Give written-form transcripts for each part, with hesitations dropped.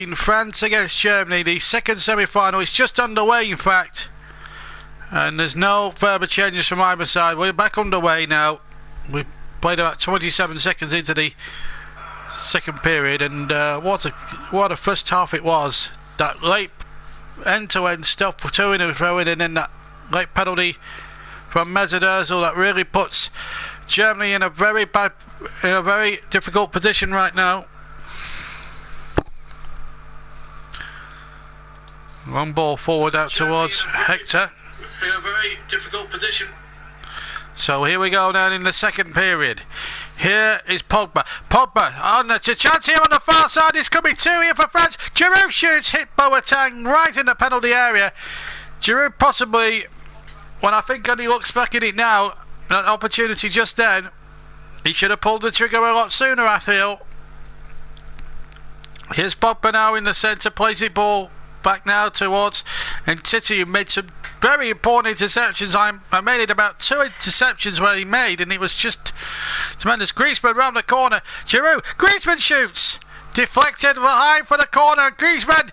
In France against Germany, the second semi-final is just underway in fact, and there's no further changes from either side. We're back underway now. We've played about 27 seconds into the second period, and what a first half it was. That late end-to-end stuff for two in and throwing, and then that late penalty from Mesut Ozil that really puts Germany in a very difficult position right now. Long ball forward out towards Hector. In a very difficult position. So here we go now in the second period. Here is Pogba. Pogba on the chance here on the far side. It's coming two here for France. Giroud shoots, hit Boateng right in the penalty area. Giroud possibly, when I think he looks back at it now, that opportunity just then, he should have pulled the trigger a lot sooner, I feel. Here's Pogba now in the centre, plays it ball back now towards Titi, who made some very important interceptions. I made it about two interceptions where he made, and it was just tremendous. Griezmann round the corner. Giroud. Griezmann shoots. Deflected behind for the corner. Griezmann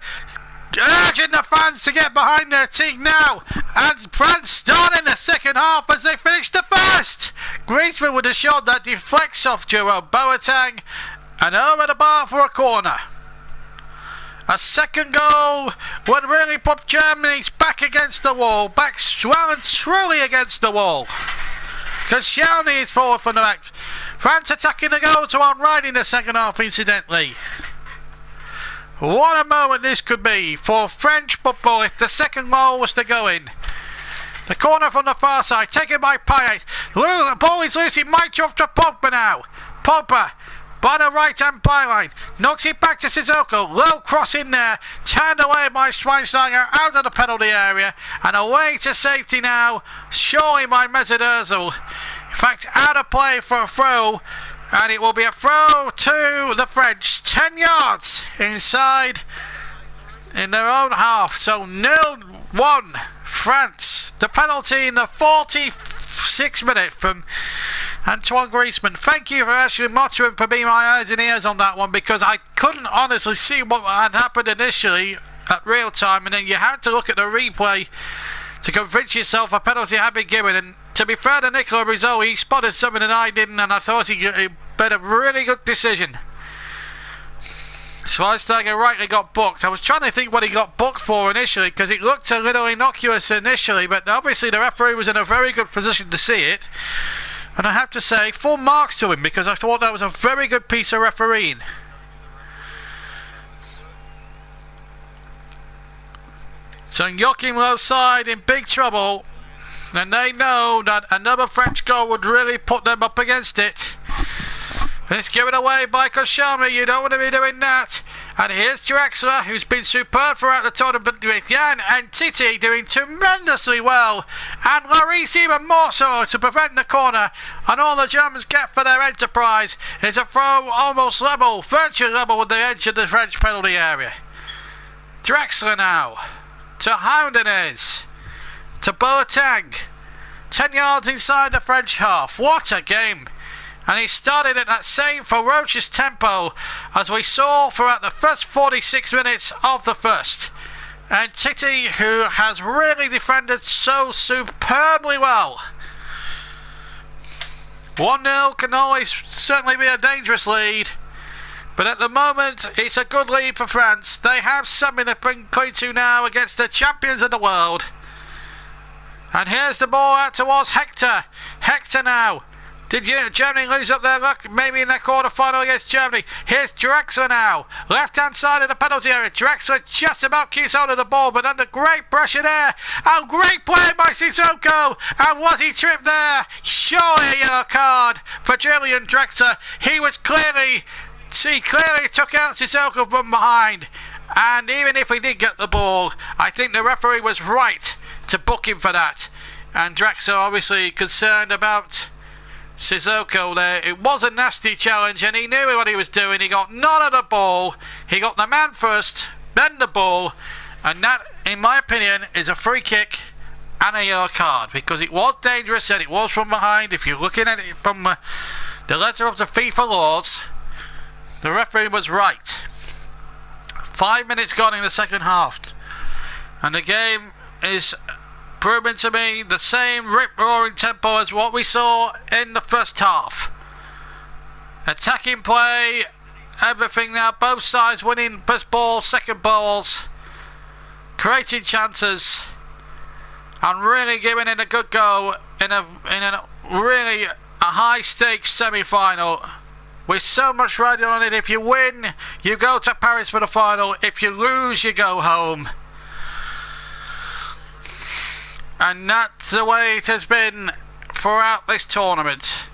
urging the fans to get behind their team now. And France starting the second half as they finish the first. Griezmann with a shot that deflects off Jerome Boateng and over the bar for a corner. A second goal would really put Germany's back against the wall. Back well and truly against the wall. Koscielny is forward from the back. France attacking the goal to on right in the second half, incidentally. What a moment this could be for French football if the second goal was to go in. The corner from the far side, taken by Payet. The ball is loose, it might drop to Pogba now. Pogba by the right-hand byline, knocks it back to Sissoko. Low cross in there, turned away by Schweinsteiger out of the penalty area, and away to safety now, surely by Mesut Ozil. In fact, out of play for a throw, and it will be a throw to the French, 10 yards inside in their own half. So 0-1 France. The penalty in the 46th minute from Antoine Griezmann. Thank you for Ashley Mottram for being my eyes and ears on that one, because I couldn't honestly see what had happened initially at real time, and then you had to look at the replay to convince yourself a penalty had been given. And to be fair to Nicola Rizzoli, he spotted something that I didn't, and I thought he made a really good decision. Schweinsteiger rightly got booked. I was trying to think what he got booked for initially, because it looked a little innocuous initially, but obviously the referee was in a very good position to see it. And I have to say, full marks to him, because I thought that was a very good piece of refereeing. So Joachim Löw's side in big trouble, and they know that another French goal would really put them up against it. It's given away by Koscielny. You don't want to be doing that. And here's Draxler, who's been superb throughout the tournament, with Jan and Titi doing tremendously well. And Lloris even more so to prevent the corner. And all the Germans get for their enterprise is a throw almost level, virtually level with the edge of the French penalty area. Draxler now to Houndenez, to Boateng. 10 yards inside the French half. What a game. And he started at that same ferocious tempo as we saw throughout the first 46 minutes of the first. And Titi, who has really defended so superbly well. 1-0 can always certainly be a dangerous lead. But at the moment, it's a good lead for France. They have something to bring to now against the champions of the world. And here's the ball out towards Hector. Hector now. Did Germany lose up their luck? Maybe in their quarter-final against Germany. Here's Draxler now. Left-hand side of the penalty area. Draxler just about keeps hold of the ball, but under great pressure there. And great play by Sissoko. And was he tripped there? Surely a yellow card for Julian Draxler. He clearly took out Sissoko from behind. And even if he did get the ball, I think the referee was right to book him for that. And Draxler obviously concerned about Sissoko there. It was a nasty challenge, and he knew what he was doing. He got none of the ball. He got the man first, then the ball, and that, in my opinion, is a free kick and a yellow card, because it was dangerous and it was from behind. If you're looking at it from the letter of the FIFA laws, the referee was right. 5 minutes gone in the second half, and the game is proving to me the same rip-roaring tempo as what we saw in the first half. Attacking play, everything now, both sides winning first ball, second balls, creating chances, and really giving it a good go in a really a high-stakes semi-final with so much riding on it. If you win, you go to Paris for the final. If you lose, you go home. And that's the way it has been throughout this tournament.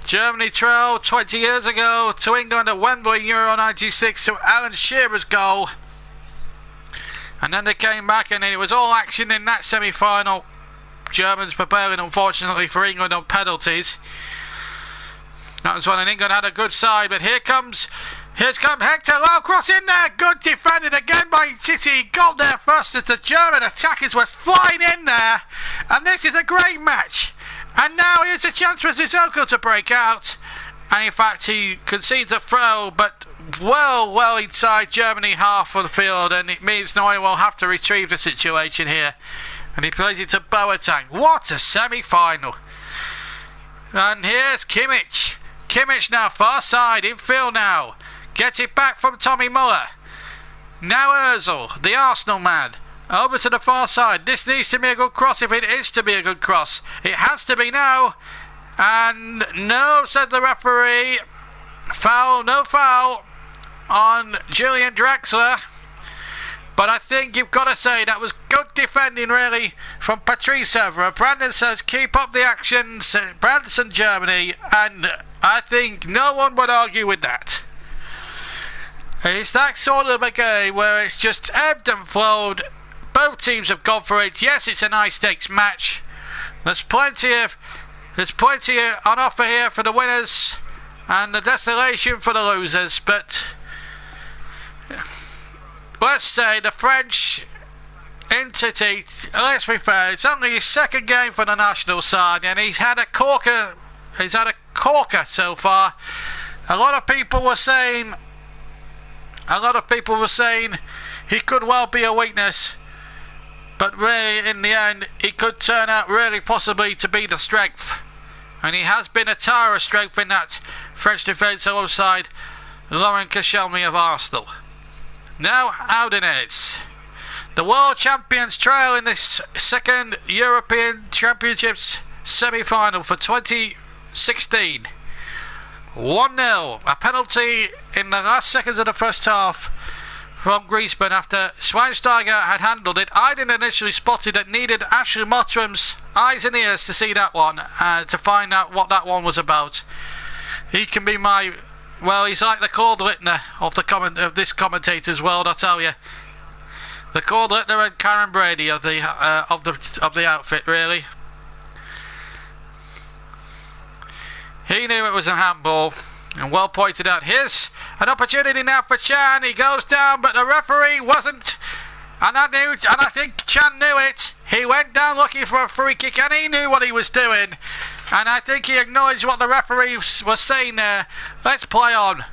Germany trailed 20 years ago to England at Wembley Euro 96 to Alan Shearer's goal. And then they came back and it was all action in that semi-final. Germans prevailing unfortunately for England on penalties. That was when England had a good side, but here's come Hector, low cross in there, good defended again by City, got there first as the German attackers were flying in there, and this is a great match. And now here's a chance for Sissoko to break out, and in fact he concedes a throw, but well inside Germany half of the field, and it means Neuer will have to retrieve the situation here, and he plays it to Boateng. What a semi-final. And here's Kimmich. Kimmich now far side, infield now. Gets it back from Tommy Muller. Now Ozil, the Arsenal man, over to the far side. This needs to be a good cross if it is to be a good cross. It has to be now. And no, said the referee. Foul, no foul on Julian Draxler. But I think you've got to say that was good defending really from Patrice Evra. Brandon says keep up the action, Branson, Germany, and I think no one would argue with that. It's that sort of a game where it's just ebbed and flowed. Both teams have gone for it. Yes, it's a high stakes match. There's plenty on offer here for the winners and the desolation for the losers, but let's say the French entity, let's be fair, it's only his second game for the national side and he's had a corker so far. A lot of people were saying he could well be a weakness, but really in the end he could turn out really possibly to be the strength, and he has been a tower of strength in that French defence alongside Laurent Koscielny of Arsenal. Now Udinese, the world champions, trail in this second European Championships semi-final for 2016. 1-0, a penalty in the last seconds of the first half from Griezmann after Schweinsteiger had handled it. I didn't initially spot it. It needed Ashley Mottram's eyes and ears to see that one, to find out what that one was about. He can be he's like the Cord Littner of this commentator's world, I tell you. The Cord Littner and Karen Brady of the outfit, really. He knew it was a handball, and well pointed out. Here's an opportunity now for Chan. He goes down, but the referee wasn't. And I think Chan knew it. He went down looking for a free kick, and he knew what he was doing. And I think he acknowledged what the referee was saying there. Let's play on.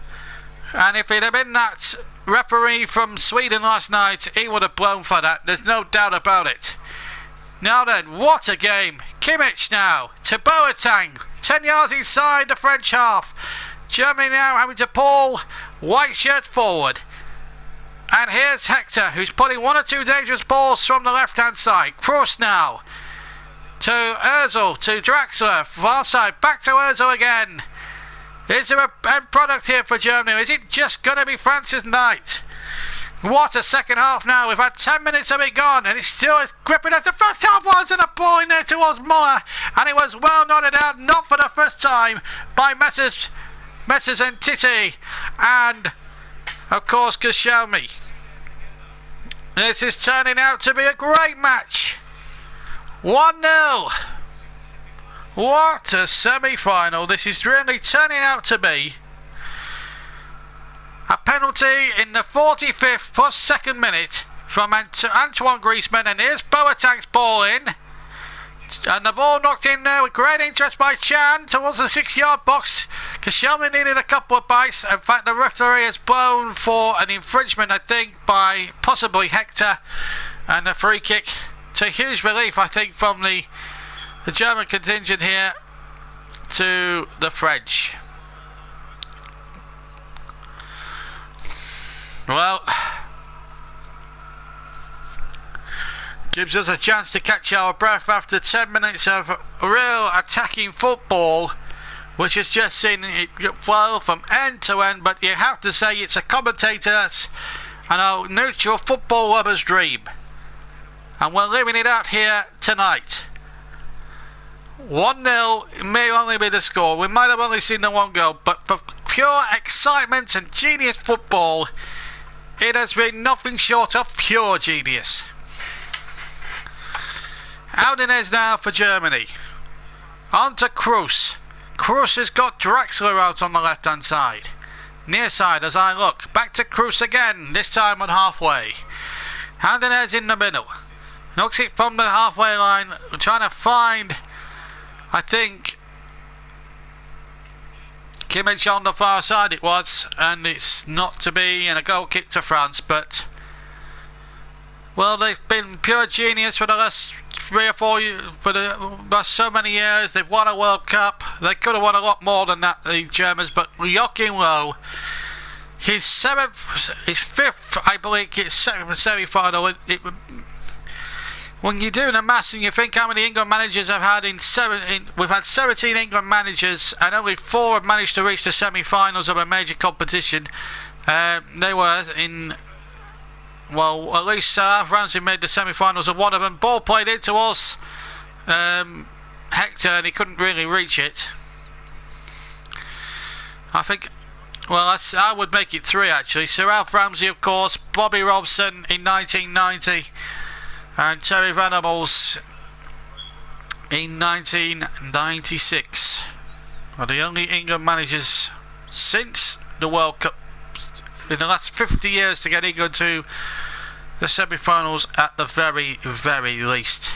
And if it had been that referee from Sweden last night, he would have blown for that. There's no doubt about it. Now then, what a game. Kimmich now to Boateng. 10 yards inside the French half. Germany now having to pull white shirts forward. And here's Hector, who's putting one or two dangerous balls from the left-hand side. Kroos now to Ozil, to Draxler, far side, back to Ozil again. Is there a end product here for Germany? Is it just going to be France's night? What a second half now. We've had 10 minutes of it gone, and it's still as gripping as the first half was, and a ball in there towards Muller, and it was well nodded out, not for the first time, by Messers and Titi, and of course Koscielny. This is turning out to be a great match. 1-0. What a semi-final this is really turning out to be. A penalty in the 45th plus second minute from Antoine Griezmann, and here's Boateng's ball in And the ball knocked in there with great interest by Chan towards the 6-yard box. Koscielny needed a couple of bites. In fact, the referee has blown for an infringement, I think, by possibly Hector. And a free kick, to huge relief, I think, from the German contingent here to the French. Well, gives us a chance to catch our breath after 10 minutes of real attacking football, which has just seen it flow from end to end. But you have to say it's a commentator's and a neutral football lover's dream, and we're living it out here tonight. 1-0 may only be the score. We might have only seen the one goal, but for pure excitement and genius football, it has been nothing short of pure genius. Audenez now for Germany. On to Kroos. Kroos has got Draxler out on the left hand side. Near side as I look. Back to Kroos again, this time on halfway. Audenez in the middle. Knocks it from the halfway line, trying to find, I think, Kimmich on the far side it was, and it's not to be, and a goal kick to France. But, well, they've been pure genius for the last 3 or 4 years, for the last so many years. They've won a World Cup. They could have won a lot more than that, the Germans, but Joachim Low, his fifth, I believe, his second semi-final. When you do the maths and you think how many England managers have had we've had 17 England managers and only 4 have managed to reach the semi-finals of a major competition. They were in, well, at least Alf Ramsey made the semi-finals of one of them. Ball played into us, Hector, and he couldn't really reach it. I think, well, I would make it 3 actually. Sir Alf Ramsey, of course, Bobby Robson in 1990. And Terry Venables in 1996 are the only England managers since the World Cup in the last 50 years to get England to the semi-finals at the very, very least.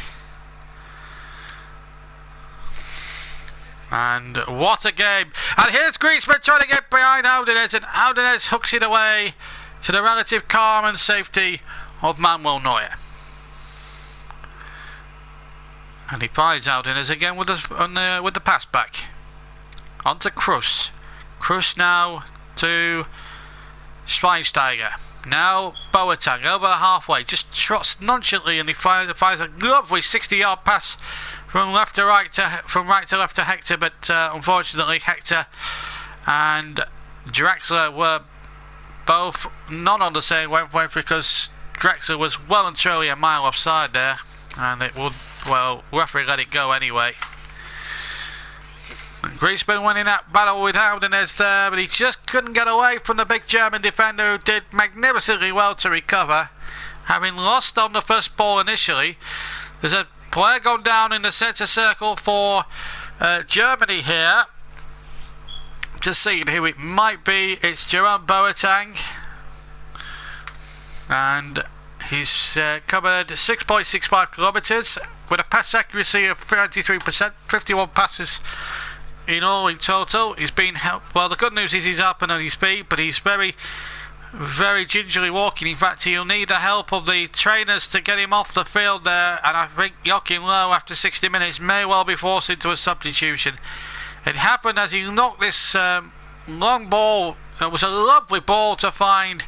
And what a game! And here's Griezmann trying to get behind Audenez, and Audenez hooks it away to the relative calm and safety of Manuel Neuer. And he finds Audenez again with the pass back. On to Kroos. Kroos now to Schweinsteiger. Now Boateng over halfway. Just trots nonchalantly, and he finds a lovely 60-yard pass from right to left to Hector. But unfortunately, Hector and Draxler were both not on the same wavelength, because Draxler was well and truly a mile offside there, and it would. Well, referee let it go anyway. Griezmann winning that battle with Audenez there, but he just couldn't get away from the big German defender, who did magnificently well to recover, having lost on the first ball initially. There's a player gone down in the centre circle for Germany here. Just seeing who it might be. It's Jerome Boateng, and he's covered 6.65 kilometres with a pass accuracy of 33%, 51 passes in all in total. He's been helped. Well, the good news is he's up and on his feet, but he's very, very gingerly walking. In fact, he'll need the help of the trainers to get him off the field there, and I think Joachim Low, after 60 minutes, may well be forced into a substitution. It happened as he knocked this long ball. It was a lovely ball to find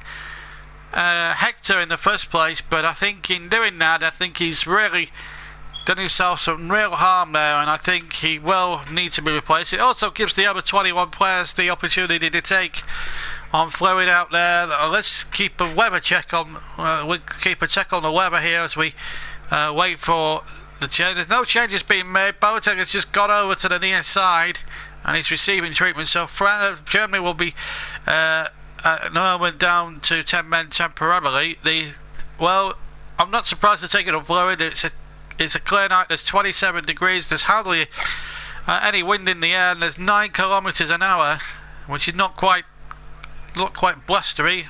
Hector in the first place, but I think in doing that, I think he's really done himself some real harm there, and I think he will need to be replaced. It also gives the other 21 players the opportunity to take on fluid out there. Let's keep a weather check on. We'll keep a check on the weather here as we wait for the change. There's no changes being made. Boateng has just got over to the near side and he's receiving treatment. So Germany will be at the moment down to 10 men temporarily. Well, I'm not surprised they're taking on fluid. It's a clear night. There's 27 degrees. There's hardly any wind in the air, and there's 9 kilometres an hour, which is not quite blustery,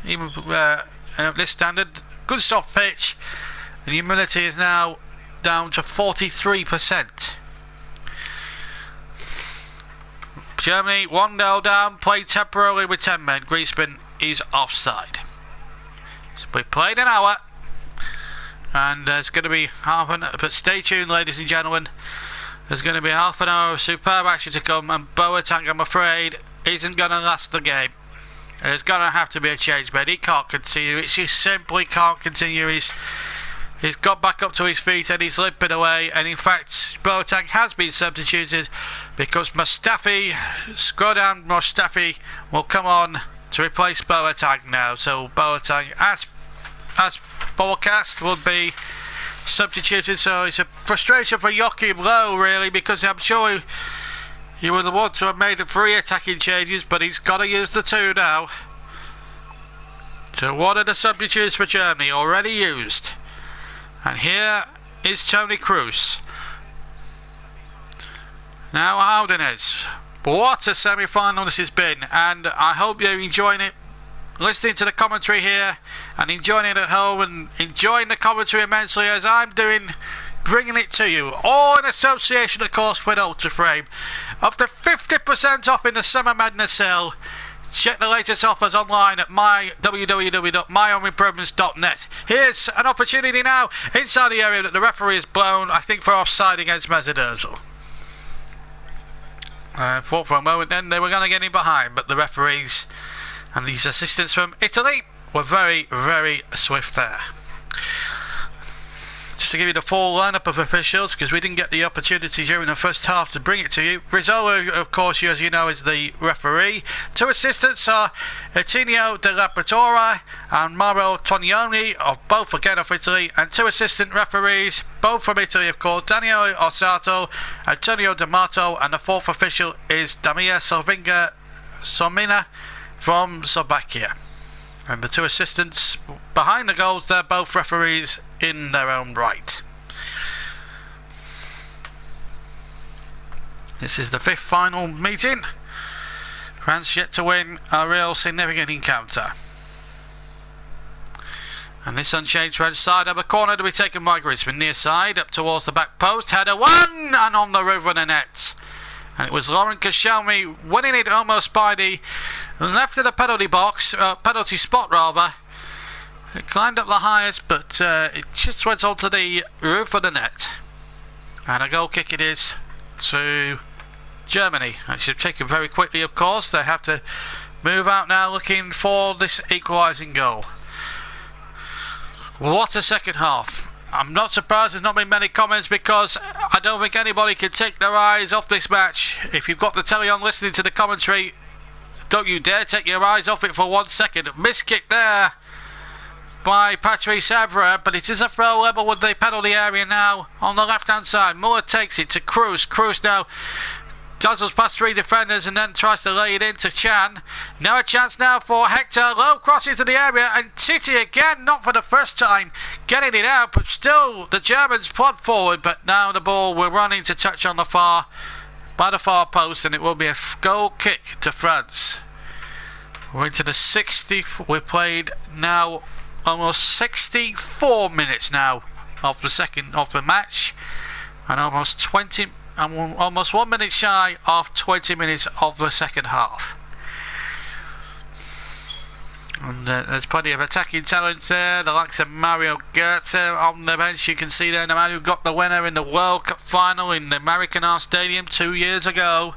even at this standard. Good soft pitch, and humidity is now down to 43%. Germany 1-0 down, played temporarily with 10 men. Griezmann is offside. So we played an hour, and there's going to be half an hour, but stay tuned ladies and gentlemen, there's going to be half an hour of superb action to come, and Boateng, I'm afraid, isn't going to last the game. There's going to have to be a change made. He can't continue, he simply can't continue. He's got back up to his feet and he's limping away, and in fact Boateng has been substituted because Mustafi, Shkodran Mustafi, will come on to replace Boateng now. So Boateng, as forecast, would be substituted. So it's a frustration for Joachim Low really, because I'm sure he would want to have made 3 attacking changes, but he's got to use the 2 now. So one of the substitutes for Germany already used. And here is Toni Kroos. Now Houdinez. What a semi-final this has been, and I hope you're enjoying it, listening to the commentary here and enjoying it at home and enjoying the commentary immensely as I'm doing, bringing it to you, all in association of course with Ultraframe. Up to 50% off in the Summer Madness sale. Check the latest offers online at www.myhomeimprovements.net. Here's an opportunity now inside the area that the referee has blown, I think, for offside against Mesut Ozil. Thought for a moment then they were going to get him behind, but the referees and these assistants from Italy were very, very swift there. Just to give you the full lineup of officials, because we didn't get the opportunity during the first half to bring it to you. Rizzola, of course, as you know, is the referee. 2 assistants are Etinio De La Pettora and Mauro Tognoni, both again of Italy, and 2 assistant referees, both from Italy, of course, Daniele Orsato, Antonio D'Amato, and the 4th official is Damir Somina from Slovakia. And the 2 assistants behind the goals, they're both referees in their own right. This is the 5th final meeting. France yet to win a real significant encounter. And this unchanged red side of a corner to be taken by Griezmann. Near side, up towards the back post. Header 1 and on the roof of the net. And it was Laurent Koscielny winning it almost by the left of the penalty box, penalty spot rather. It climbed up the highest, but it just went onto the roof of the net. And a goal kick it is to Germany. It should take it very quickly, of course. They have to move out now looking for this equalising goal. What a second half. I'm not surprised there's not been many comments, because I don't think anybody can take their eyes off this match. If you've got the telly on listening to the commentary, don't you dare take your eyes off it for 1 second. Miss kick there by Patrice Evra, but it is a throw level with the penalty area now on the left hand side. Muller takes it to Kroos. Kroos now dazzles past 3 defenders and then tries to lay it into Chan. Now a chance now for Hector. Low cross into the area, and Titi again, not for the first time, getting it out, but still the Germans plod forward. But now the ball will run into touch on the far post, and it will be a goal kick to France. We're into the 60th. We've played now almost 64 minutes now of the match, and almost 1 minute shy of 20 minutes of the second half. And there's plenty of attacking talent there, the likes of Mario Götze on the bench. You can see there the man who got the winner in the World Cup final in the Maracanã Stadium 2 years ago.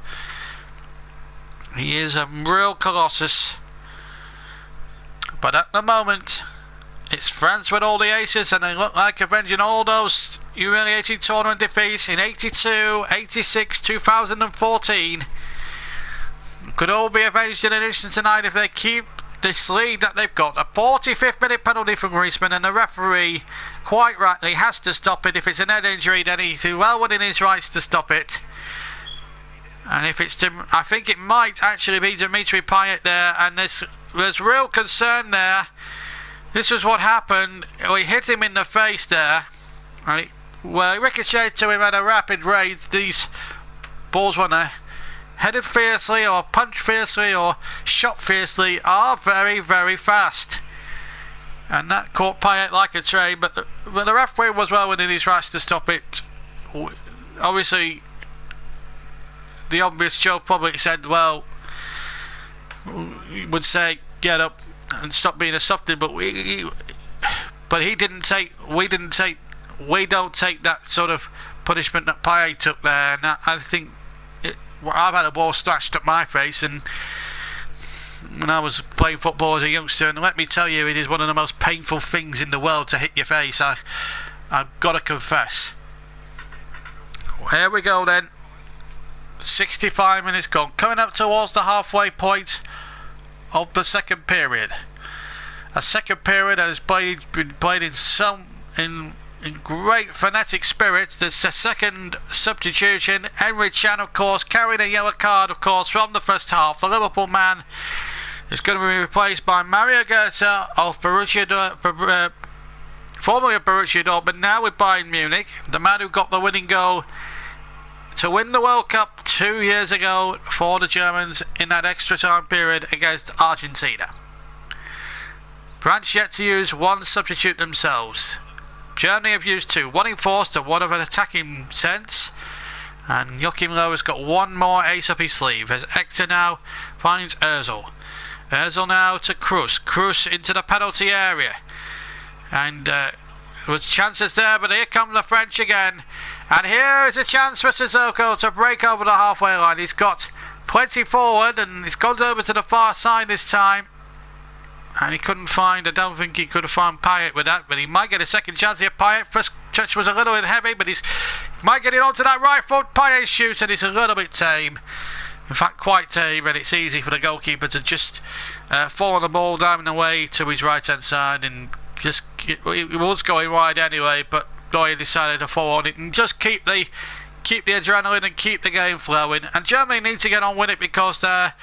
He is a real colossus. But at the moment, it's France with all the aces, and they look like avenging all those humiliating tournament defeats in 82, 86, 2014. Could all be avenged in an instant tonight if they keep this lead that they've got. A 45th minute penalty from Griezmann, and the referee, quite rightly, has to stop it. If it's a head injury, then he's well within his rights to stop it. And if it's, I think it might actually be Dimitri Payet there, and there's real concern there. This was what happened. We hit him in the face there. Right? Well, it ricocheted to him at a rapid rate. These balls, when they're headed fiercely or punched fiercely or shot fiercely, are very, very fast. And that caught Payet like a train, but the referee was well within his rights to stop it. Obviously, the obvious Joe Public said, well, he would say, get up and stop being a softie, but we don't take that sort of punishment that Payet took there, and I think I've had a ball slashed at my face, and when I was playing football as a youngster, and let me tell you, it is one of the most painful things in the world to hit your face. I've got to confess. Here we go then. 65 minutes gone, coming up towards the halfway point of the second period. A second period that has been played in great frenetic spirit. There's a second substitution. Emre Can, of course, carrying a yellow card, of course, from the first half. The Liverpool man is going to be replaced by Mario Götze of formerly of Borussia Dortmund, now with Bayern Munich. The man who got the winning goal to win the World Cup 2 years ago for the Germans in that extra time period against Argentina. France yet to use one substitute themselves. Germany have used two, one in force and one of an attacking sense. And Joachim Löw has got one more ace up his sleeve as Hector now finds Ozil. Ozil now to Kroos. Kroos into the penalty area. And there was chances there, but here come the French again. And here is a chance for Sissoko to break over the halfway line. He's got plenty forward and he's gone over to the far side this time. And he couldn't find, I don't think he could have found Payet with that, but he might get a second chance here. Payet, first touch was a little bit heavy, but he might get it onto that right foot. Payet shoots and it's a little bit tame. In fact, quite tame, and it's easy for the goalkeeper to just follow the ball down the way to his right hand side, and just it was going wide anyway, but Neuer decided to follow on it and just keep the adrenaline and keep the game flowing. And Germany need to get on with it because they're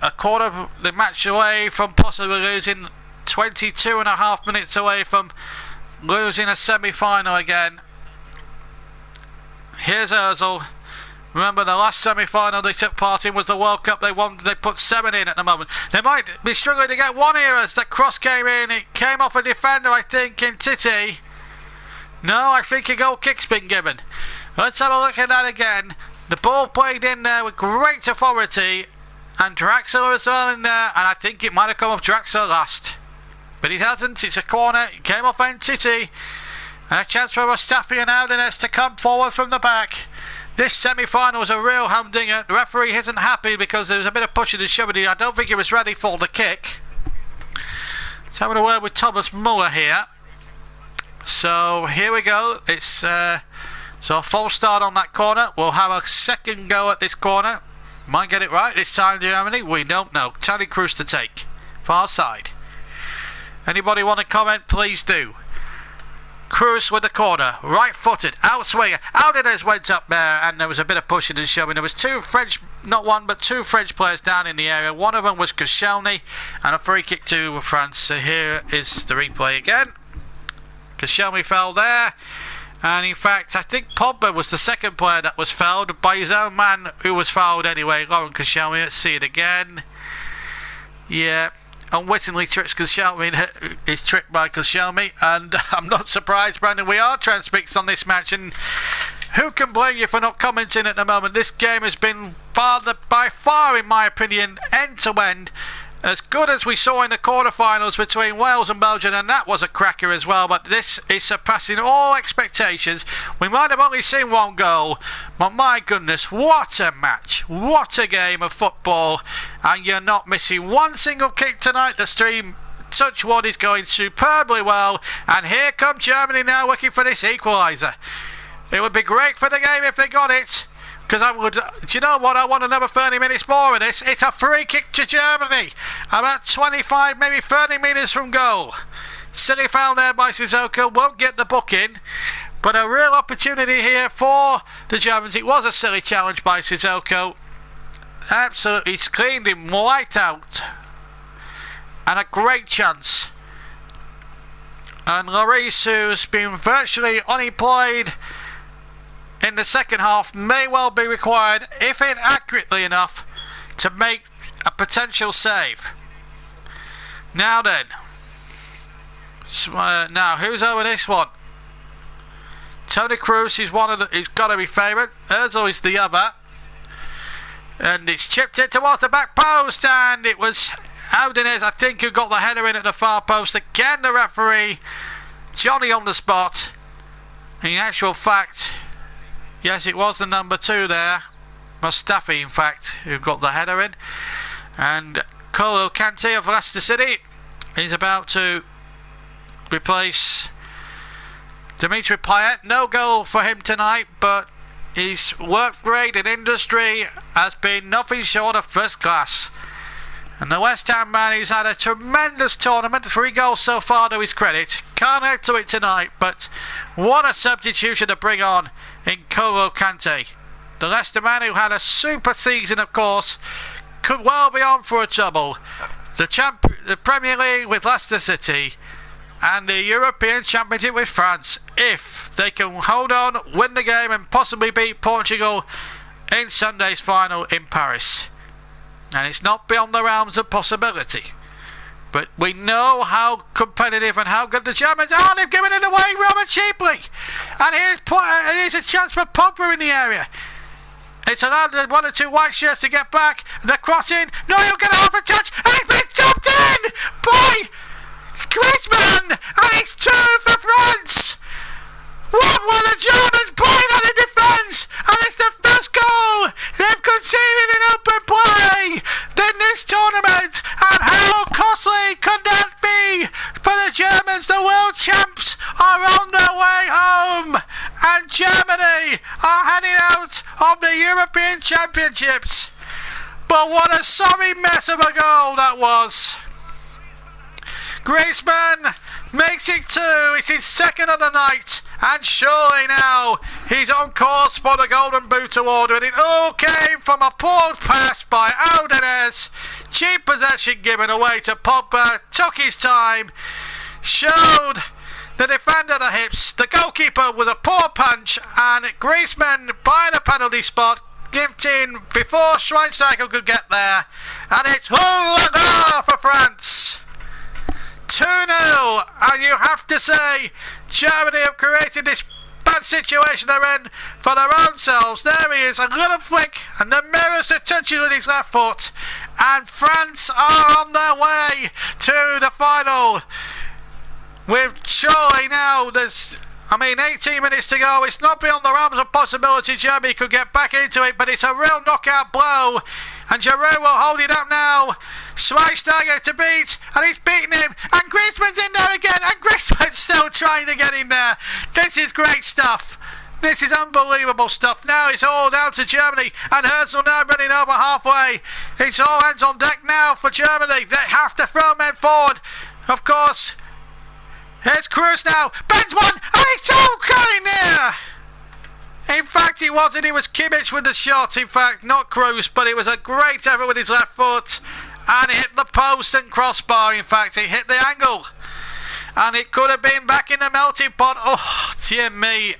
a quarter of the match away from possibly losing, 22.5 minutes away from losing a semi-final again. Here's Ozil. Remember, the last semi-final they took part in was the World Cup. They won. They put 7 in at the moment. They might be struggling to get one here as the cross came in. It came off a defender, I think, in Titi. No, I think a goal kick's been given. Let's have a look at that again. The ball played in there with great authority, and Draxler was well in there, and I think it might have come off Draxler last. But it hasn't. It's a corner. It came off Titi. And a chance for Mustafi and Aldenes to come forward from the back. This semi-final was a real humdinger. The referee isn't happy because there was a bit of pushing and shoving. I don't think he was ready for the kick. Let's have a word with Thomas Muller here. So here we go. It's so a false start on that corner. We'll have a second go at this corner. Might get it right this time, Germany. We don't know. Toni Kroos to take. Far side. Anybody want to comment? Please do. Kroos with the corner, right-footed, outswinger. Aldenes went up there, and there was a bit of pushing and shoving. There was two French, not one, but two French players down in the area. One of them was Koscielny, and a free kick to France. So here is the replay again. Koscielny fell there, and in fact, I think Pogba was the second player that was fouled by his own man, who was fouled anyway. Laurent Koscielny. Let's see it again. Yeah. Unwittingly tricks Koscielny, is tricked by Koscielny, and I'm not surprised, Brandon. We are transfixed on this match, and who can blame you for not commenting at the moment? This game has been by far, in my opinion, end to end, as good as we saw in the quarterfinals between Wales and Belgium, and that was a cracker as well. But this is surpassing all expectations. We might have only seen one goal, but my goodness, what a match, what a game of football. And you're not missing one single kick tonight. The stream, touch wood, is going superbly well, and here comes Germany now looking for this equaliser. It would be great for the game if they got it, because I would, do you know what, I want another 30 minutes more of this. It's a free kick to Germany, about 25, maybe 30 metres from goal. Silly foul there by Sissoko, won't get the booking, but a real opportunity here for the Germans. It was a silly challenge by Sissoko. Absolutely cleaned him right out, and a great chance. And Lloris, who's been virtually unemployed in the second half, may well be required, if hit accurately enough, to make a potential save. Now then. Now, who's over this one? Tony Cruz is one of the... He's got to be favourite. Ozil is the other. And it's chipped in towards the back post. And it was Udinese, I think, who got the header in at the far post. Again, the referee, Johnny on the spot. In actual fact, yes, it was the number 2 there. Mustafi, in fact, who got the header in. And N'Golo Kante of Leicester City is about to replace Dimitri Payet. No goal for him tonight, but his work rate in industry has been nothing short of first class. And the West Ham man, he's had a tremendous tournament, 3 goals so far to his credit. Can't add to it tonight, but what a substitution to bring on in N'Golo Kante. The Leicester man, who had a super season, of course, could well be on for a trouble. The Premier League with Leicester City and the European Championship with France, if they can hold on, win the game and possibly beat Portugal in Sunday's final in Paris. And it's not beyond the realms of possibility. But we know how competitive and how good the Germans are. They've given it away rather cheaply. And here's a chance for Pogba in the area. It's allowed 1 or 2 white shirts to get back. The cross in. No, he'll get half a touch. And it's been chopped in by Griezmann. And it's 2 for France. What will the Germans point on in defence? And it's the first goal they've conceded in open play in this tournament. And how costly could that be for the Germans? The world champs are on their way home. And Germany are heading out of the European Championships. But what a sorry mess of a goal that was. Griezmann makes it 2. It's his second of the night. And surely now he's on course for the Golden Boot award. And it all came from a poor pass by Udinese. Cheap possession given away to Pogba. Took his time. Showed the defender the hips. The goalkeeper was a poor punch. And Griezmann, by the penalty spot, dipped in before Schweinsteiger could get there. And it's hurrah for France. 2-0, and you have to say Germany have created this bad situation they're in for their own selves. There he is, a little flick, and the mirrors are touching with his left foot, and France are on their way to the final. With surely now, there's 18 minutes to go. It's not beyond the realms of possibility Germany could get back into it, but it's a real knockout blow. And Giroud will hold it up now. Schweinsteiger to beat, and he's beaten him. And Griezmann's in there again, and Griezmann's still trying to get in there. This is great stuff. This is unbelievable stuff. Now it's all down to Germany, and Herzl now running over halfway. It's all hands on deck now for Germany. They have to throw men forward. Of course, here's Cruz now. Bends one, and it's all going there. In fact, it wasn't. It was Kimmich with the shot, in fact, not Cruz, but it was a great effort with his left foot. And it hit the post and crossbar, in fact. It hit the angle. And it could have been back in the melting pot. Oh, dear me.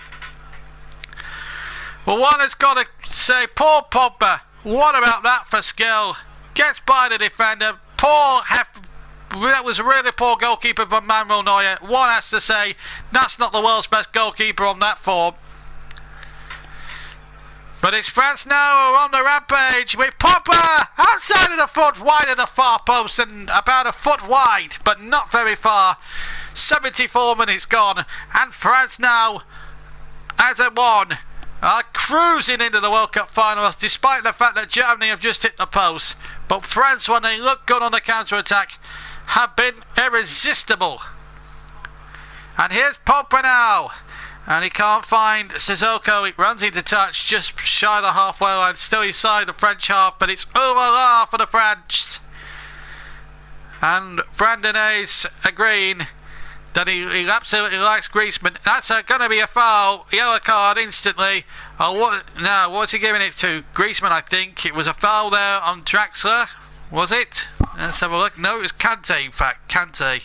Well, one has got to say, poor Pogba. What about that for skill? Gets by the defender. That was a really poor goalkeeper from Manuel Neuer. One has to say, that's not the world's best goalkeeper on that form. But it's France now on the rampage with Pogba outside of the foot, wide of the far post, and about a foot wide, but not very far. 74 minutes gone, and France now, as a one, are cruising into the World Cup finals, despite the fact that Germany have just hit the post. But France, when they look good on the counter-attack, have been irresistible. And here's Pogba now. And he can't find Sissoko. It runs into touch just shy of the halfway line. Still inside the French half, but it's oh la la for the French. And Brandon Hayes agreeing that he absolutely likes Griezmann. That's going to be a foul. Yellow card instantly. Oh, what's he giving it to? Griezmann, I think. It was a foul there on Draxler. Was it? Let's have a look. No, it was Kante, in fact. Kante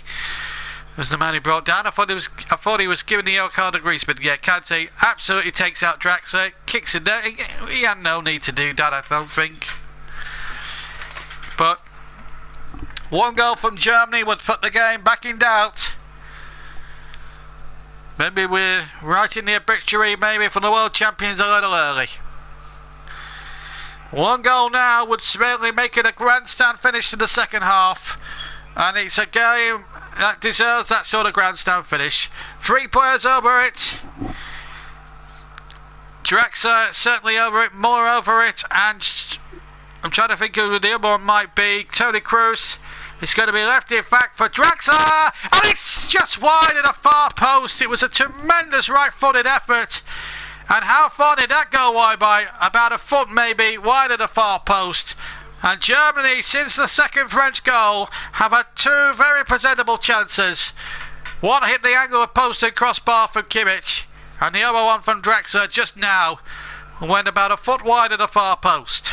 was the man who brought down. I thought he was giving the yellow card to Griezmann. Yeah, Kante absolutely takes out Draxler, kicks in there. He had no need to do that, I don't think. But One goal from Germany would put the game back in doubt. Maybe we're writing the obituary maybe for the world champions a little early. One goal now would certainly make it a grandstand finish to the second half. And it's a game that deserves that sort of grandstand finish. 3 players over it. Draxler certainly over it, more over it, and I'm trying to think who the other one might be. Toni Kroos. It's going to be left in fact for Draxler, and it's just wide of the far post. It was a tremendous right-footed effort. And how far did that go wide by? About a foot maybe, wide of the far post. And Germany, since the second French goal, have had 2 very presentable chances. One hit the angle of post and crossbar from Kimmich, and the other one from Draxler just now went about a foot wide of the far post.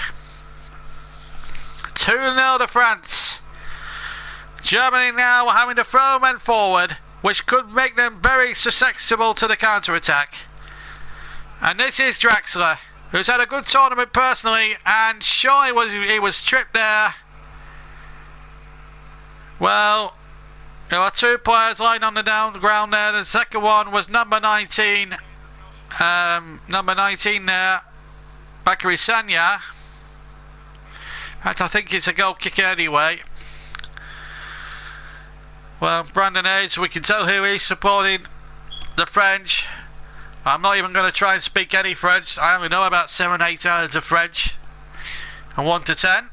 2-0 to France. Germany now having to throw men forward, which could make them very susceptible to the counter-attack. And this is Draxler, who's had a good tournament personally, and surely he was tripped there. Well, there are 2 players lying on the ground there. The second one was number 19. Number 19 there, Bakary Sagna. In fact, I think it's a goal kick anyway. Well, Brandon Hayes, we can tell who he's supporting. The French. I'm not even going to try and speak any French. I only know about 7, 8 words of French. And 1 to 10.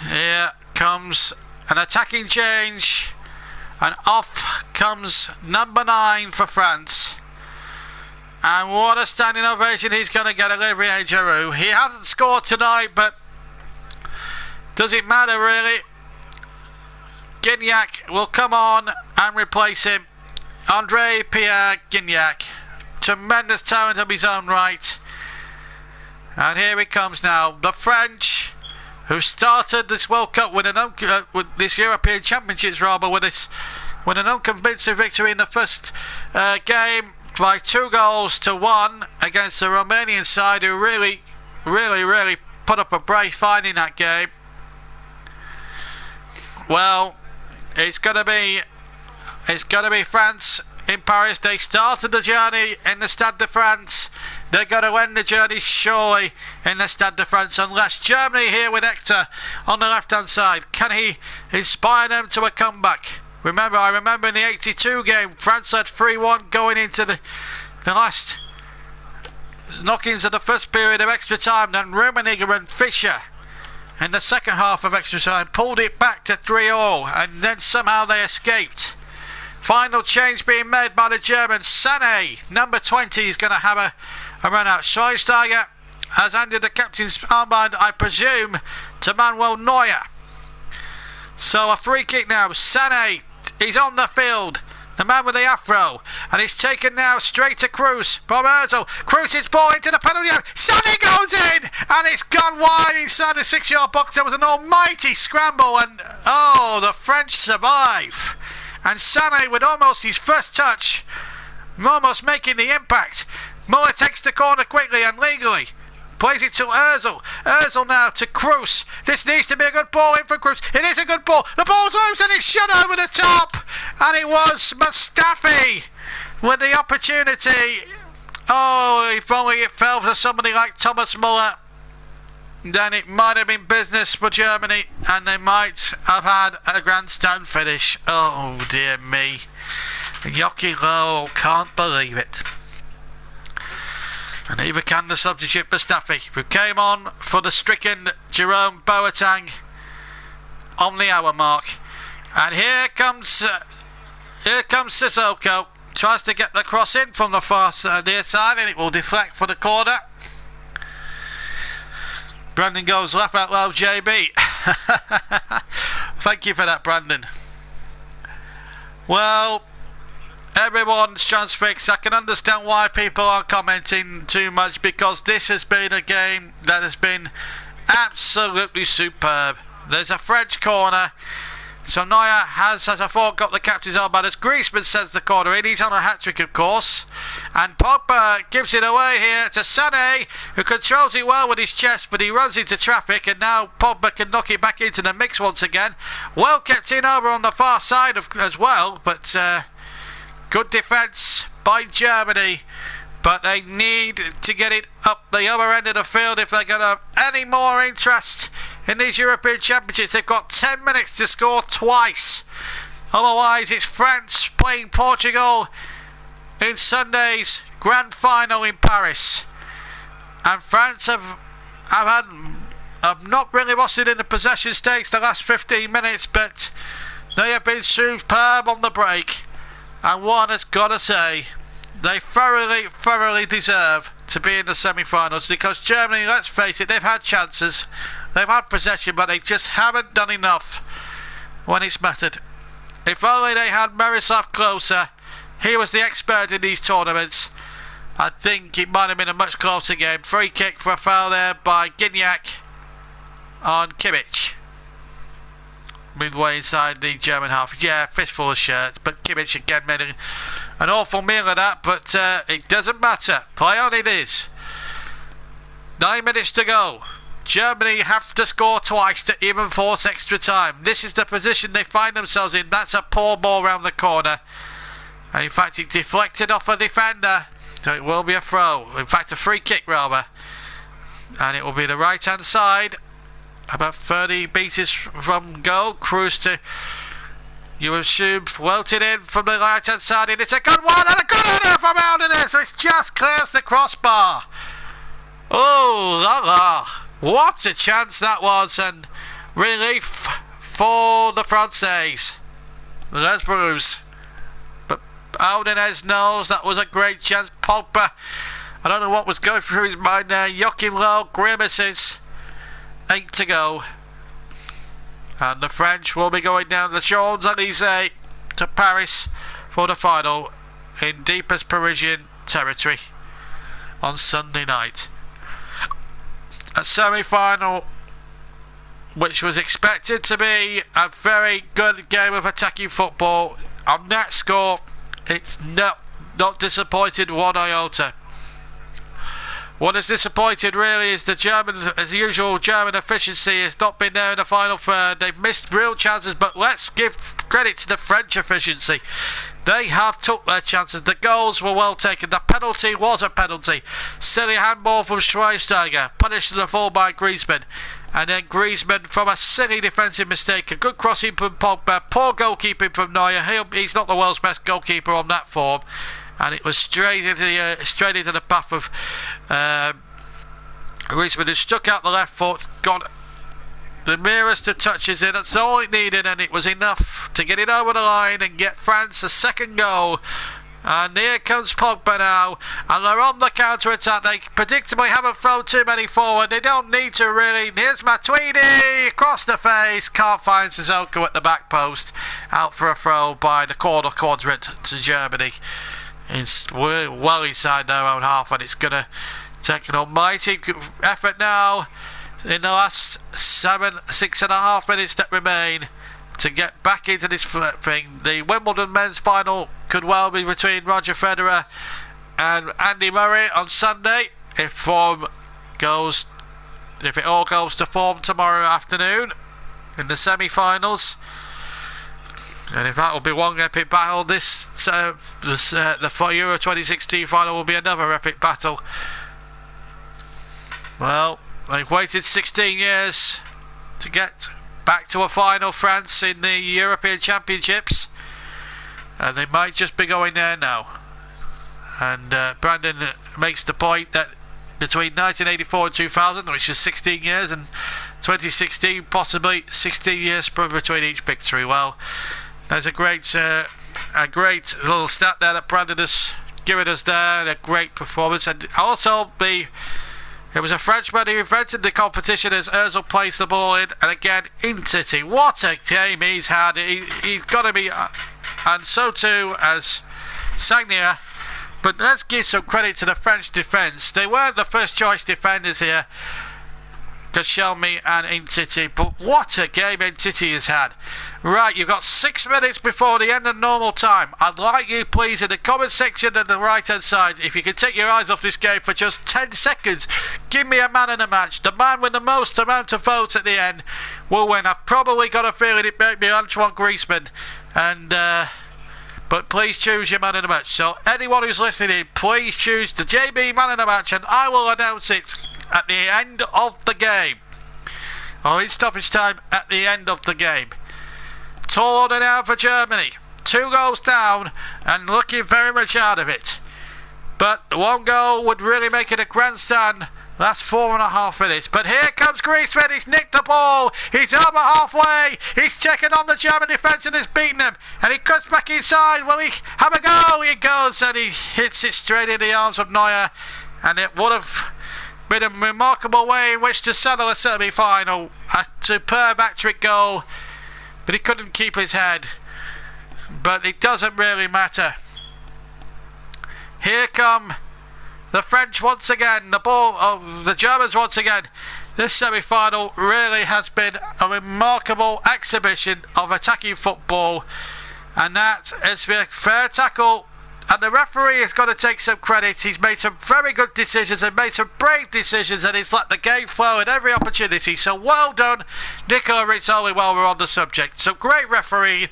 Here comes an attacking change. And off comes number 9 for France. And what a standing ovation he's going to get, Olivier Giroud. He hasn't scored tonight, but does it matter really? Gignac will come on and replace him. Andre Pierre Gignac. Tremendous talent of his own right. And here he comes now. The French, who started this World Cup with this European Championships rather with an unconvincing victory in the first game by 2-1 against the Romanian side, who really put up a brave fight in that game. Well, it's going to be France in Paris. They started the journey in the Stade de France. They're going to end the journey surely in the Stade de France, unless Germany here with Hector on the left-hand side. Can he inspire them to a comeback? I remember in the 82 game, France had 3-1 going into the last knockings of the first period of extra time. Then Rummenigge and Fischer in the second half of extra time pulled it back to 3-0, and then somehow they escaped. Final change being made by the Germans. Sané, number 20, is going to have a run out. Schweinsteiger has handed the captain's armband, I presume, to Manuel Neuer. So a free kick now. Sané, he's on the field. The man with the afro. And it's taken now straight to Kroos from Ozil. Kroos' ball into the penalty area. Sané goes in! And it's gone wide inside the 6-yard box. There was an almighty scramble. And, oh, the French survive. And Sané, with almost his first touch, almost making the impact. Muller takes the corner quickly and legally. Plays it to Ozil. Ozil now to Kroos. This needs to be a good ball in for Kroos. It is a good ball. The ball's loose and it's shot over the top. And it was Mustafi with the opportunity. Oh, if only it fell for somebody like Thomas Muller, then it might have been business for Germany and they might have had a grandstand finish. Oh dear me. Joachim Low can't believe it. And neither can the substitute Mustafi, who came on for the stricken Jerome Boateng on the hour mark. And here comes Sissoko. Tries to get the cross in from the far near side, and it will deflect for the corner. Brandon goes laugh out loud, JB. Thank you for that, Brandon. Well, everyone's transfixed. I can understand why people are commenting too much, because this has been a game that has been absolutely superb. There's a French corner. So Neuer has, as I thought, got the captain's armband as Griezmann sends the corner in. He's on a hat-trick, of course. And Pogba gives it away here to Sané, who controls it well with his chest, but he runs into traffic, and now Pogba can knock it back into the mix once again. Well kept in over on the far side as well, but good defence by Germany. But they need to get it up the other end of the field if they're going to have any more interest in these European Championships. They've got 10 minutes to score twice. Otherwise, it's France playing Portugal in Sunday's grand final in Paris. And France have not really lost it in the possession stakes the last 15 minutes, but they have been superb on the break. And one has got to say, they thoroughly deserve to be in the semi-finals, because Germany, let's face it, they've had chances, they've had possession, but they just haven't done enough when it's mattered. If only they had Miroslav Klose, he was the expert in these tournaments. I think it might have been a much closer game. Free kick for a foul there by Gignac on Kimmich. Midway inside the German half. Yeah, fistful of shirts, but Kimmich again made an awful meal of that, but it doesn't matter. Play on it is. 9 minutes to go. Germany have to score twice to even force extra time. This is the position they find themselves in. That's a poor ball round the corner. And in fact, it deflected off a defender. So it will be a throw. In fact, a free kick rather. And it will be the right hand side. About 30 metres from goal. Cruz to, you assume, floated in from the right hand side, and it's a good one and a good header from Alderner, so it just clears the crossbar. Oh la la, what a chance that was, and relief for the Français. Les Bruce, but Alderner knows that was a great chance. Pogba, I don't know what was going through his mind there. Joachim Low grimaces. 8 to go. And the French will be going down the Champs-Élysées to Paris for the final in deepest Parisian territory on Sunday night. A semi-final which was expected to be a very good game of attacking football. On that score, it's not disappointed one iota. What has disappointed really is the German, as usual, German efficiency has not been there in the final third. They've missed real chances, but let's give credit to the French efficiency. They have took their chances. The goals were well taken. The penalty was a penalty. Silly handball from Schweinsteiger, punished to the full by Griezmann. And then Griezmann from a silly defensive mistake. A good crossing from Pogba. Poor goalkeeping from Neuer. He's not the world's best goalkeeper on that form. And it was straight into the path of Griezmann, who stuck out the left foot, got the merest of touches in. That's all it needed, and it was enough to get it over the line and get France a second goal. And here comes Pogba now, and they're on the counter-attack. They predictably haven't thrown too many forward. They don't need to really. Here's Matuidi across the face. Can't find Sissoko at the back post. Out for a throw by the corner quadrant to Germany. It's well inside their own half, and it's going to take an almighty effort now in the last 6.5 minutes that remain to get back into this thing. The Wimbledon men's final could well be between Roger Federer and Andy Murray on Sunday if it all goes to form tomorrow afternoon in the semi-finals. And if that will be one epic battle, the Euro 2016 final will be another epic battle. Well, they've waited 16 years to get back to a final, France, in the European Championships. And they might just be going there now. And Brandon makes the point that between 1984 and 2000, which is 16 years, and 2016, possibly 16 years between each victory. Well, there's a great little stat there that Brandon has given us there, and a great performance. And also, it was a Frenchman who invented the competition as Ozil placed the ball in, and again, in City. What a game he's had. He's got to be, and so too as Sagna. But let's give some credit to the French defence. They weren't the first choice defenders here. Koscielny and Intiti. But what a game Intiti has had. Right, you've got 6 minutes before the end of normal time. I'd like you, please, in the comment section at the right hand side, if you can take your eyes off this game for just 10 seconds, give me a man in the match. The man with the most amount of votes at the end will win. I've probably got a feeling it may be Antoine Griezmann, and but please choose your man in the match. So anyone who's listening, please choose the JB man in the match, and I will announce it at the end of the game, or in stoppage time at the end of the game. Torn now for Germany. 2 goals down and looking very much out of it. But 1 goal would really make it a grandstand. That's 4.5 minutes. But here comes Griezmann. He's nicked the ball. He's over halfway. He's checking on the German defence and has beaten them. And he cuts back inside. Will he have a go? He goes and he hits it straight in the arms of Neuer. And it would have been a remarkable way in which to settle a semi-final. A superb hat-trick goal. But he couldn't keep his head. But it doesn't really matter. Here come the French once again. The Germans once again. This semi-final really has been a remarkable exhibition of attacking football. And that is a fair tackle. And the referee has got to take some credit. He's made some very good decisions and made some brave decisions, and he's let the game flow at every opportunity. So well done, Nicola Rizzoli, while we're on the subject. So great referee.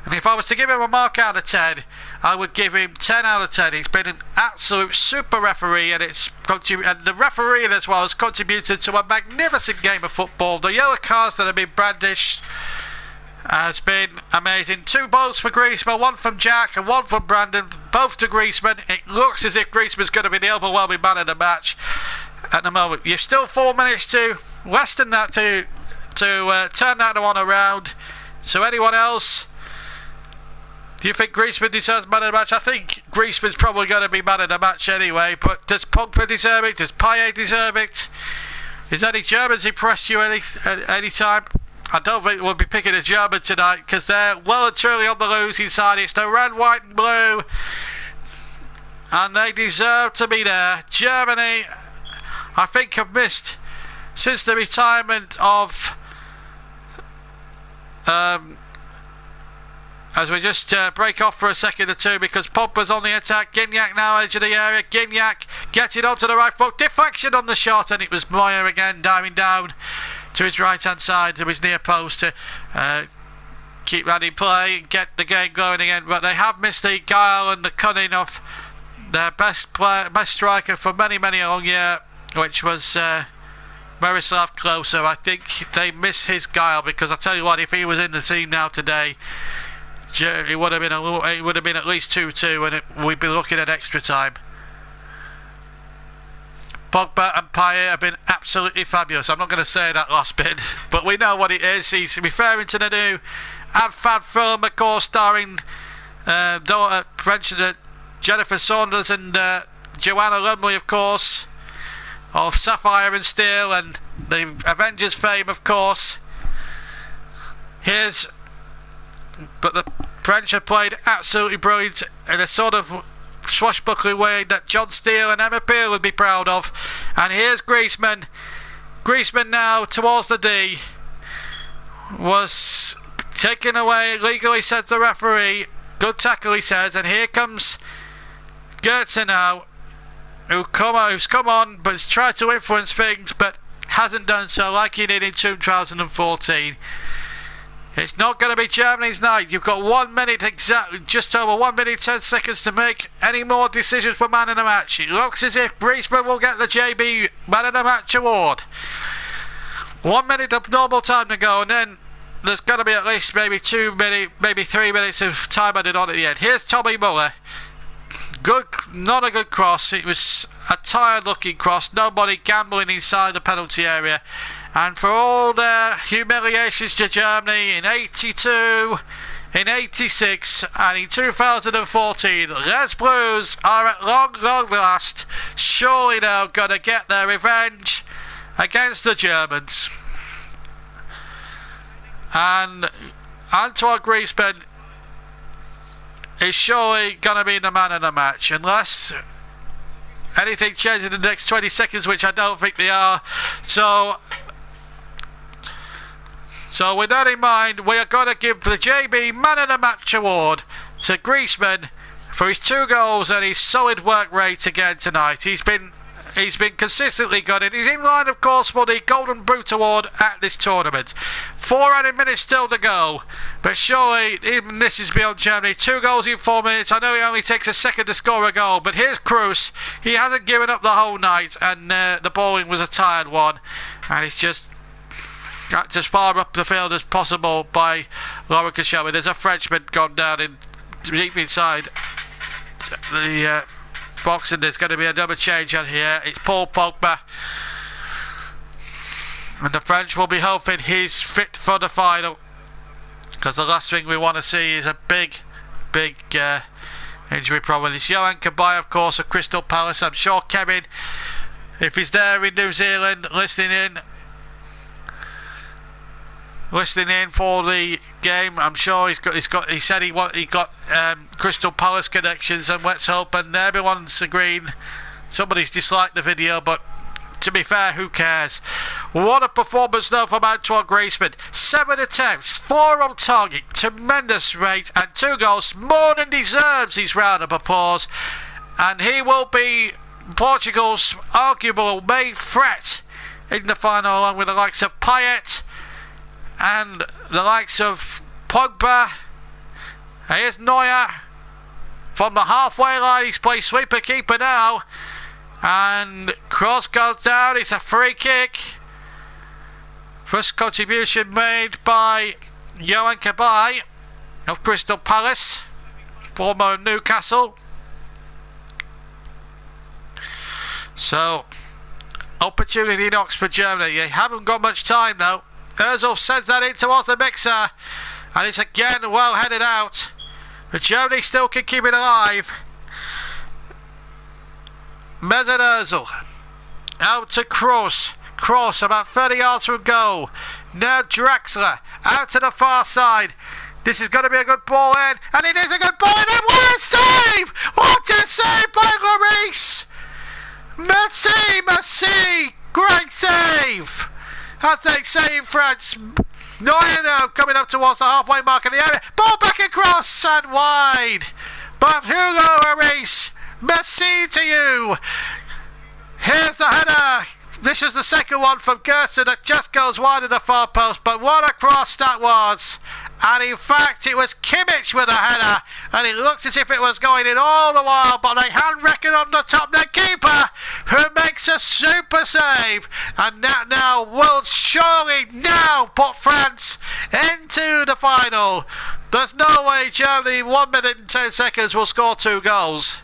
And if I was to give him a mark out of 10, I would give him 10 out of 10. He's been an absolute super referee, and the referee as well has contributed to a magnificent game of football. The yellow cards that have been brandished has been amazing. 2 balls for Griezmann, 1 from Jack and 1 from Brandon, both to Griezmann. It looks as if Griezmann's going to be the overwhelming man of the match at the moment. You've still 4 minutes to, less than that, to turn that one around. So anyone else, do you think Griezmann deserves man of the match? I think Griezmann's probably going to be man of the match anyway, but does Pogba deserve it? Does Payet deserve it? Is any Germans impressed you any time? I don't think we'll be picking a German tonight, because they're well and truly on the losing side. It's the red, white and blue, and they deserve to be there. Germany, I think, have missed, since the retirement of as we just break off for a second or two, because Pogba's on the attack. Gignac now edge of the area. Gignac gets it onto the right foot. Deflection on the shot, and it was Moyer again diving down to his right hand side, to his near post, to keep that in play and get the game going again. But they have missed the guile and the cunning of their best striker for many a long year, which was Miroslav Klose. I think they miss his guile, because I tell you what, if he was in the team now today, it would have been at least 2-2, and we'd be looking at extra time. Pogba and Payet have been absolutely fabulous. I'm not going to say that last bit, but we know what it is. He's referring to the new Avfab film, of course, starring Jennifer Saunders and Joanna Lumley, of course, of Sapphire and Steel and the Avengers fame, of course. But the French have played absolutely brilliant in a sort of swashbuckling way that John Steele and Emma Peel would be proud of. And here's Griezmann. Griezmann now towards the D. Was taken away legally, says the referee. Good tackle, he says. And here comes Goetze now, who's come on but has tried to influence things, but hasn't done so like he did in 2014. It's not going to be Germany's night. You've got 1 minute exactly, just over 1 minute 10 seconds to make any more decisions for man of the match. It looks as if Griezmann will get the JB man of the match award. 1 minute of normal time to go, and then there's going to be at least maybe 2 minutes, maybe 3 minutes of time added on at the end. Here's Tommy Muller. Good, not a good cross. It was a tired looking cross. Nobody gambling inside the penalty area. And for all their humiliations to Germany in 82, in 86 and in 2014, Les Blues are at long last surely now going to get their revenge against the Germans. And Antoine Griezmann is surely going to be the man of the match, unless anything changes in the next 20 seconds, which I don't think they are. So So with that in mind, we are going to give the JB Man of the Match award to Griezmann for his 2 goals and his solid work rate again tonight. He's been consistently good, and he's in line, of course, for the Golden Boot award at this tournament. 400 minutes still to go, but surely even this is beyond Germany. 2 goals in 4 minutes. I know he only takes a second to score a goal, but here's Kroos. He hasn't given up the whole night, and the bowling was a tired one, and he's just got as far up the field as possible by Laurent Koscielny. There's a Frenchman gone down in deep inside the box, and there's going to be a double change on here. It's Paul Pogba, and the French will be hoping he's fit for the final, because the last thing we want to see is a big injury problem. It's Yohan Cabaye, of course, of Crystal Palace. I'm sure Kevin, if he's there in New Zealand listening in for the game, I'm sure he said he got Crystal Palace connections, and let's hope, and everyone's agreeing. Somebody's disliked the video, but to be fair, who cares? What a performance though from Antoine Griezmann. 7 attempts, 4 on target, tremendous rate, and 2 goals. More than deserves his round of applause, and he will be Portugal's arguable main threat in the final, along with the likes of Payet and the likes of Pogba. Here's Neuer from the halfway line. He's played sweeper keeper now, and cross goes down. It's a free kick. First contribution made by Yohan Cabaye of Crystal Palace, former Newcastle. So opportunity knocks for Germany. You haven't got much time though. Ozil sends that in towards the mixer, and it's again well headed out, but Germany still can keep it alive. Mesut Ozil out to Kroos. Kroos about 30 yards from goal. Now Draxler out to the far side. This is going to be a good ball in, and it is a good ball in, and what a save! What a save by Lloris! Merci! Great save! I think save France. Neuer now coming up towards the halfway mark of the area. Ball back across and wide. But Hugo Lloris, merci to you. Here's the header. This is the second one from Gerson that just goes wide of the far post. But what a cross that was. And in fact, it was Kimmich with a header, and it looked as if it was going in all the while, but they hand reckon on the top net keeper, who makes a super save, and that now will surely now put France into the final. There's no way Germany in 1 minute and 10 seconds will score 2 goals.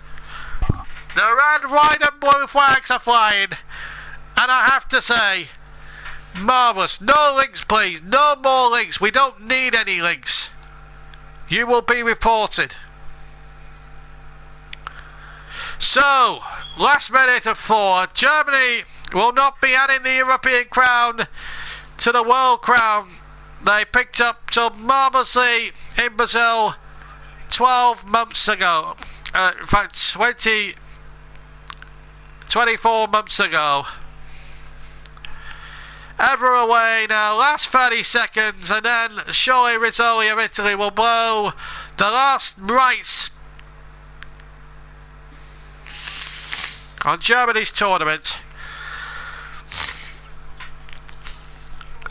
The red, white and blue flags are flying, and I have to say, marvellous. No links, please. No more links. We don't need any links. You will be reported. So, last minute of 4. Germany will not be adding the European crown to the world crown they picked up so marvellously in Brazil 12 months ago. In fact, 24 months ago. Ever away now, last 30 seconds, and then surely Rizzoli of Italy will blow the last rites on Germany's tournament.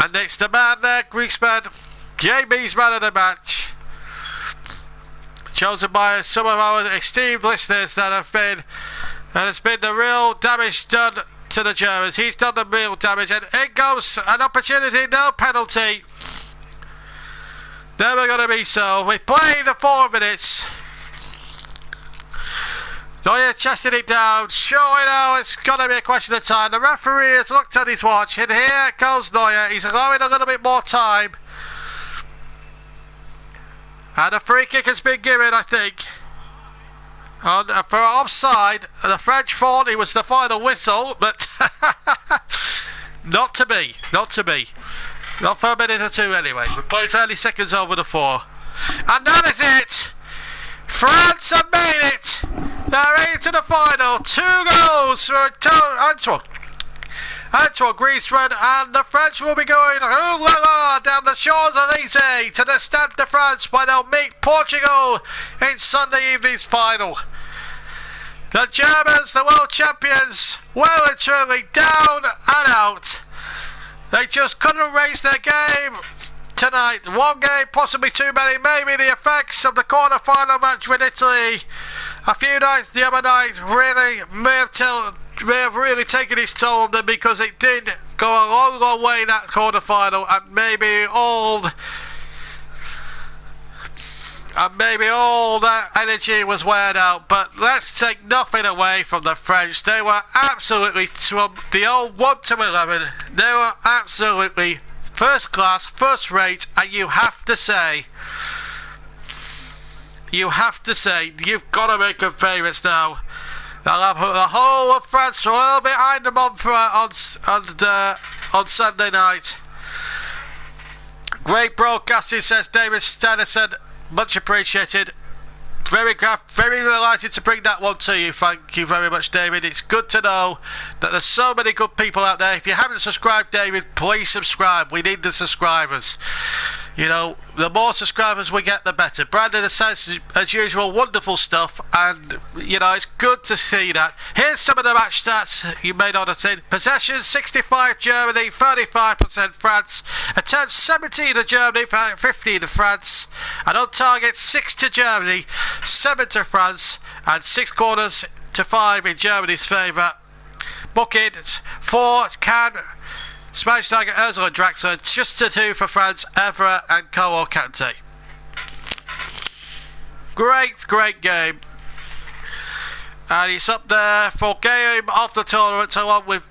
And it's the man there, Griezmann, JB's man of the match, chosen by some of our esteemed listeners that have been, and it's been the real damage done to the Germans. He's done the real damage, and in goes an opportunity, no penalty. Never going to be so. We played the 4 minutes. Neuer chested it down. Sure, it's going to be a question of time. The referee has looked at his watch, and here goes Neuer. He's allowing a little bit more time, and a free kick has been given, I think. For offside, the French thought it was the final whistle, but not to be. Not for a minute or 2 anyway. We played 30 seconds over the 4. And that is it! France have made it! They're into the final. 2 goals for Antoine Griezmann, and the French will be going ooh la la down the Champs-Élysées to the Stade de France where they'll meet Portugal in Sunday evening's final. The Germans, the world champions, well and truly down and out. They just couldn't raise their game tonight. One game, possibly too many. Maybe the effects of the quarter-final match with Italy a few nights the other night really may have really taken its toll on them, because it did go a long, long way in that quarter-final, and maybe all that energy was weared out. But let's take nothing away from the French. They were absolutely, from the old 1 to 11, they were absolutely first class, first rate, and you have to say, you've got to make them favourites now. They'll have the whole of France well behind them on Sunday night. Great broadcasting, says David Stenison. Much appreciated. Very delighted to bring that one to you. Thank you very much, David. It's good to know that there's so many good people out there. If you haven't subscribed, David, please subscribe. We need the subscribers. You know, the more subscribers we get, the better. Brandon says, as usual, wonderful stuff, and, you know, it's good to see that. Here's some of the match stats you may not have seen. Possession, 65 Germany, 35% France. Attempts, 17 to Germany, 15 to France. And on target, 6 to Germany, 7 to France, and 6 corners to 5 in Germany's favour. Bookings, 4 can... Spanish target Ozil and Draxler, just to 2 for France, Evra and N'Golo Kante. Great game. And he's up there for game of the tournament, along with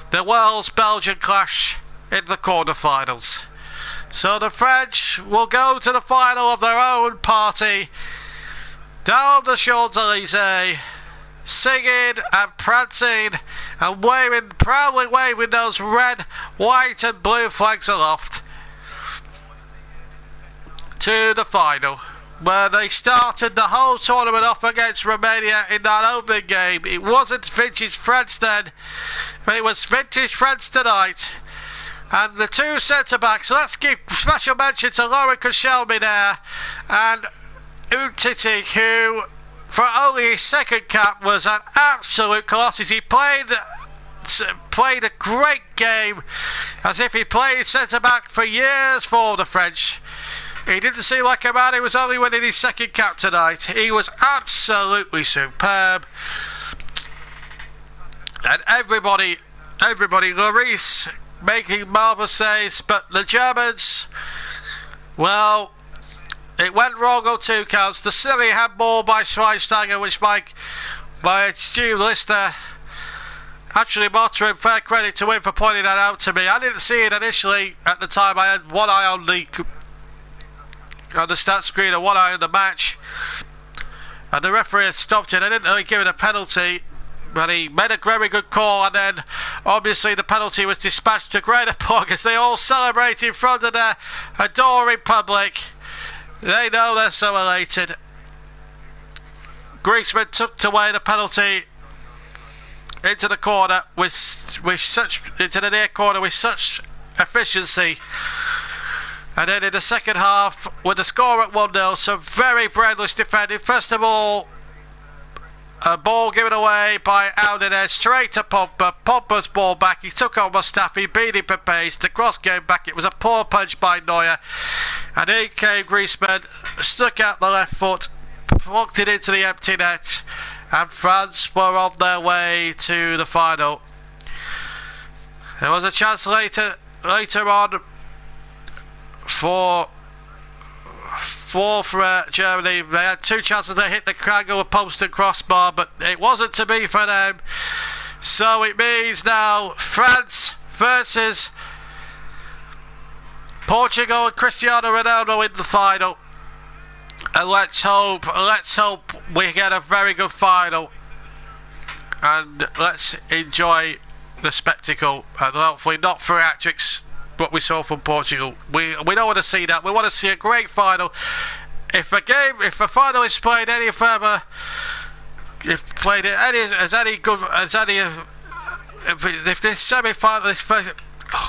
the Wales-Belgian clash in the quarter-finals. So the French will go to the final of their own party down the Champs-Élysées, singing and prancing and proudly waving those red, white and blue flags aloft to the final, where they started the whole tournament off against Romania in that opening game. It wasn't vintage France then, but it was vintage France tonight. And the two centre-backs, let's give special mention to Laurent Koscielny there, and Umtiti, who for only his second cap was an absolute colossus. He played a great game, as if he played centre-back for years for the French. He didn't seem like a man who was only winning his second cap tonight. He was absolutely superb. And everybody, Lloris making marvellous saves, but the Germans, well, it went wrong on 2 counts. The silly handball by Schweinsteiger, which by Stu Lister, actually, Martin, fair credit to him for pointing that out to me. I didn't see it initially at the time. I had one eye on the stat screen and one eye on the match, and the referee had stopped it. I didn't really give it a penalty, but he made a very good call, and then obviously the penalty was dispatched to Greater Pog as they all celebrate in front of their adoring public. They know they're so elated. Griezmann took away the penalty into the corner into the near corner with such efficiency. And then in the second half, with the score at 1-0, some very brainless defending. First of all, a ball given away by Aldenez straight to Pogba. Pogba's ball back. He took on Mustafi, beat him for pace. The cross came back. It was a poor punch by Neuer. And in came Griezmann, stuck out the left foot, walked it into the empty net, and France were on their way to the final. There was a chance later on for Germany. They had 2 chances. They hit the triangle post and crossbar, but it wasn't to be for them. So it means now France versus Portugal and Cristiano Ronaldo in the final. And let's hope we get a very good final, and let's enjoy the spectacle, and hopefully not for hat-tricks what we saw from Portugal. We don't want to see that. We want to see a great final. If a final is played any further, as if this semi-final is...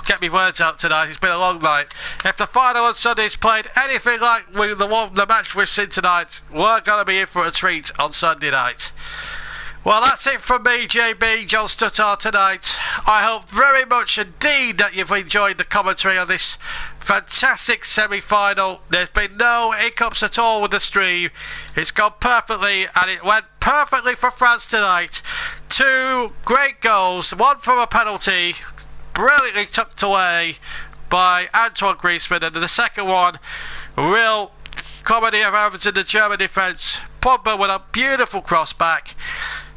get me words out tonight, it's been a long night. If the final on Sunday is played anything like the match we've seen tonight, we're going to be in for a treat on Sunday night. Well, that's it from me, JB, John Stuttard, tonight. I hope very much indeed that you've enjoyed the commentary on this fantastic semi-final. There's been no hiccups at all with the stream. It's gone perfectly, and it went perfectly for France tonight. 2 great goals, one from a penalty, brilliantly tucked away by Antoine Griezmann, and the second one, real comedy of errors in the German defence. Pogba with a beautiful cross back,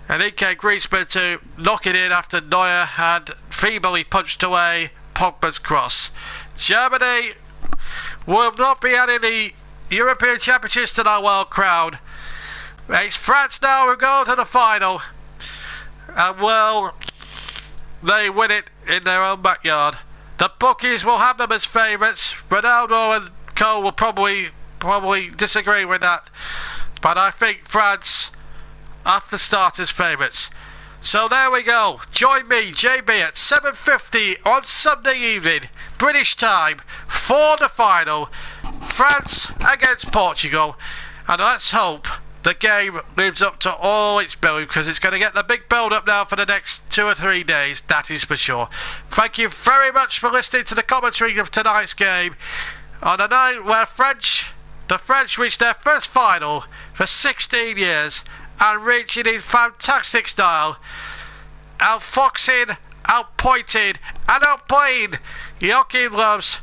and in came Griezmann to knock it in after Neuer had feebly punched away Pogba's cross. Germany will not be adding the European Championships to their world crown. It's France now who go to the final, and will they win it in their own backyard. The bookies will have them as favourites. Ronaldo and Co will probably disagree with that, but I think France have to start as favourites. So there we go. Join me, JB, at 7:50 on Sunday evening, British time, for the final, France against Portugal. And let's hope the game lives up to all its billing, because it's going to get the big build-up now for the next 2 or 3 days, that is for sure. Thank you very much for listening to the commentary of tonight's game on a night where the French reached their first final for 16 years, and reached it in fantastic style, outfoxing, outpointing and outplaying Joachim Löw's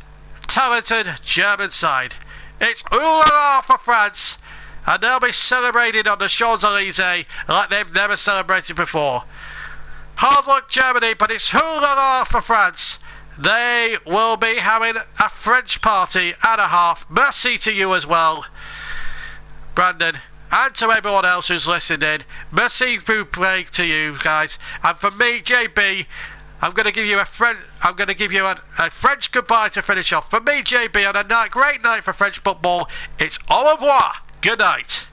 talented German side. It's ooh-la-la for France, and they'll be celebrating on the Champs-Elysees like they've never celebrated before. Hard luck Germany, but it's ooh-la-la for France. They will be having a French party and a half. Merci to you as well, Brandon, and to everyone else who's listened in. Merci beaucoup to you guys. And from me, JB, I'm going to give you a French goodbye to finish off. From me, JB, on a great night for French football, it's au revoir. Good night.